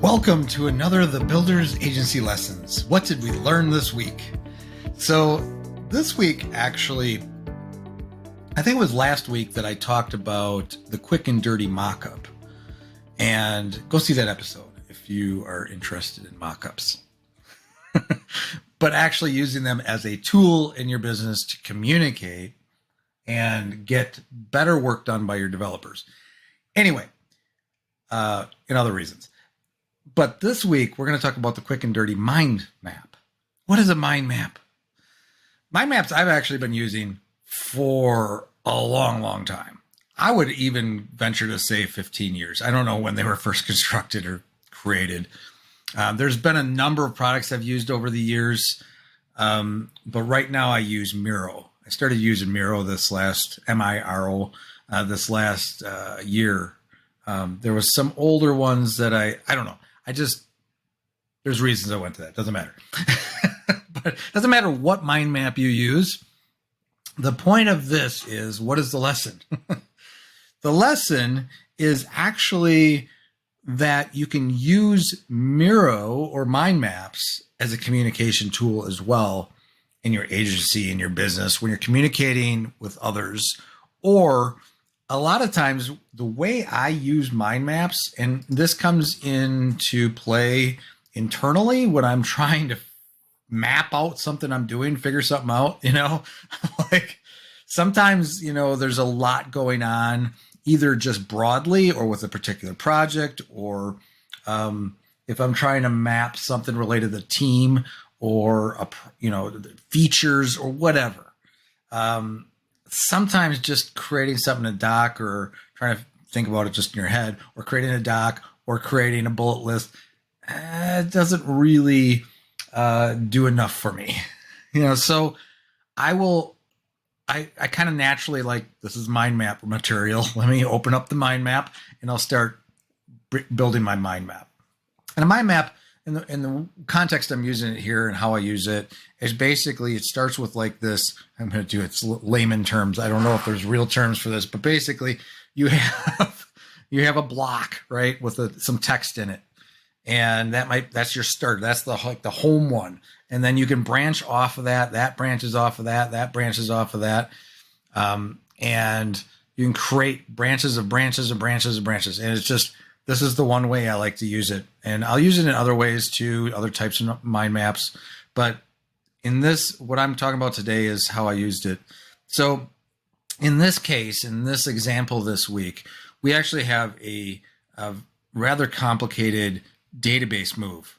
Welcome to another of the Builders Agency Lessons. What did we learn this week? So this week, actually, I think it was last week that I talked about the quick and dirty mock-up. And go see that episode if you are interested in mock-ups. But actually using them as a tool in your business to communicate and get better work done by your developers. Anyway, in other reasons. But this week, we're going to talk about the quick and dirty mind map. What is a mind map? Mind maps I've actually been using for a long, long time. I would even venture to say 15 years. I don't know when they were first constructed or created. There's been a number of products I've used over the years, but right now I use Miro. I started using Miro this last year. There was some older ones that I don't know. There's reasons I went to that. Doesn't matter. But it doesn't matter what mind map you use. The point of this is, what is the lesson? The lesson is actually that you can use Miro or mind maps as a communication tool as well in your agency, in your business, when you're communicating with others. Or a lot of times the way I use mind maps, and this comes into play internally when I'm trying to map out something I'm doing, figure something out, like sometimes, there's a lot going on, either just broadly or with a particular project, or if I'm trying to map something related to the team or, features or whatever. Sometimes just creating something in a doc or trying to think about it just in your head, or creating a doc or creating a bullet list, it doesn't really do enough for me. So I kind of naturally, like, this is mind map material. Let me open up the mind map and I'll start building my mind map. And a mind map, in the context I'm using it here and how I use it, is basically, it starts with like this. I'm going to do it's layman terms. I don't know if there's real terms for this, but basically you have a block, right, with some text in it. And that's your start. That's the home one. And then you can branch off of that. That branches off of that. That branches off of that. And you can create branches of branches of branches of branches. And it's just, this is the one way I like to use it. And I'll use it in other ways too, other types of mind maps. But in this, what I'm talking about today is how I used it. So in this case, in this example this week, we actually have a rather complicated database move.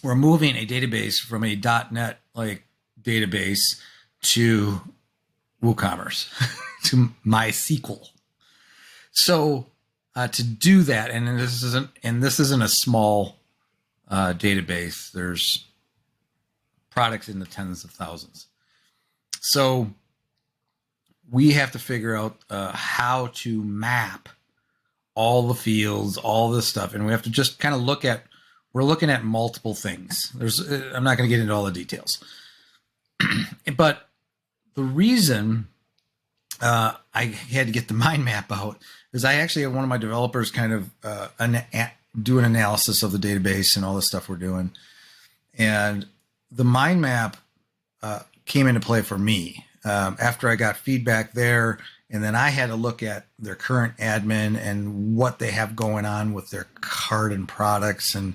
We're moving a database from a .NET like database to WooCommerce, to MySQL. So to do that, and this isn't a small database. There's products in the tens of thousands. So we have to figure out how to map all the fields, all this stuff, and we have to just kind of we're looking at multiple things. I'm not going to get into all the details, but the reason I had to get the mind map out is I actually had one of my developers kind of do an analysis of the database and all the stuff we're doing, and the mind map came into play for me after I got feedback there. And then I had to look at their current admin and what they have going on with their cart and products. And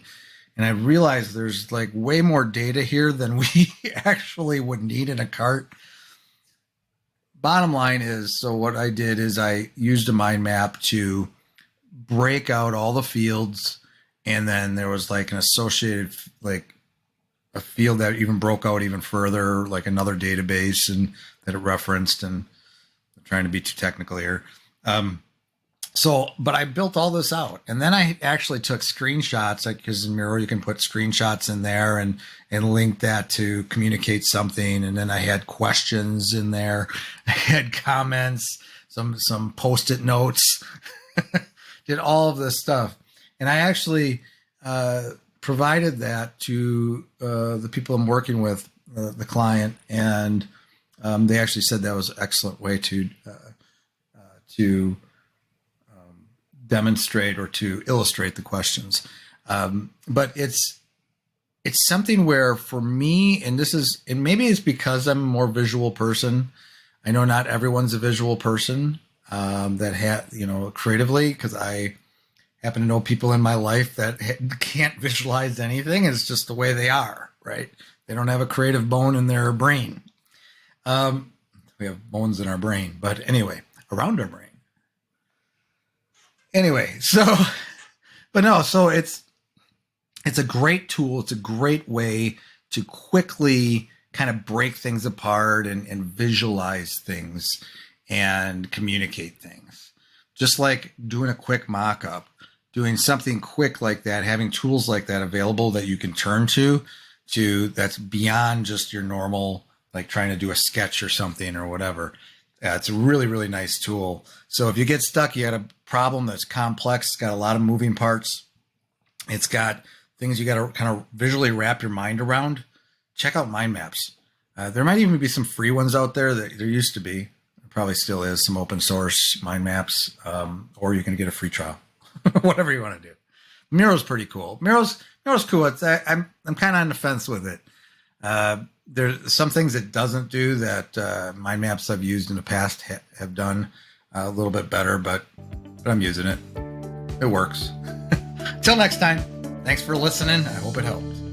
I realized there's like way more data here than we actually would need in a cart. Bottom line is, so what I did is I used a mind map to break out all the fields. And then there was like an associated, like a field that even broke out even further, like another database and that it referenced, and trying to be too technical here. But I built all this out, and then I actually took screenshots, like, because in Miro you can put screenshots in there and link that to communicate something. And then I had questions in there. I had comments, some Post-it notes, did all of this stuff. And I actually provided that to the people I'm working with, the client, and they actually said that was an excellent way to demonstrate or to illustrate the questions. But it's something where for me, and maybe it's because I'm a more visual person. I know not everyone's a visual person creatively, because I happen to know people in my life that can't visualize anything. It's just the way they are, right? They don't have a creative bone in their brain. We have bones in our brain, but anyway, around our brain. Anyway, so it's a great tool. It's a great way to quickly kind of break things apart and visualize things and communicate things. Just like doing a quick mock-up, doing something quick like that, having tools like that available that you can turn to that's beyond just your normal, like trying to do a sketch or something or whatever. It's a really, really nice tool. So if you get stuck, you got a problem that's complex, it's got a lot of moving parts, it's got things you got to kind of visually wrap your mind around, check out mind maps. There might even be some free ones out there. There used to be. There probably still is some open source mind maps, or you can get a free trial. Whatever you want to do. Miro's pretty cool. Miro's cool. I'm kind of on the fence with it. There's some things it doesn't do that mind maps I've used in the past have done a little bit better, but I'm using it. It works. Until next time, thanks for listening. I hope it helped.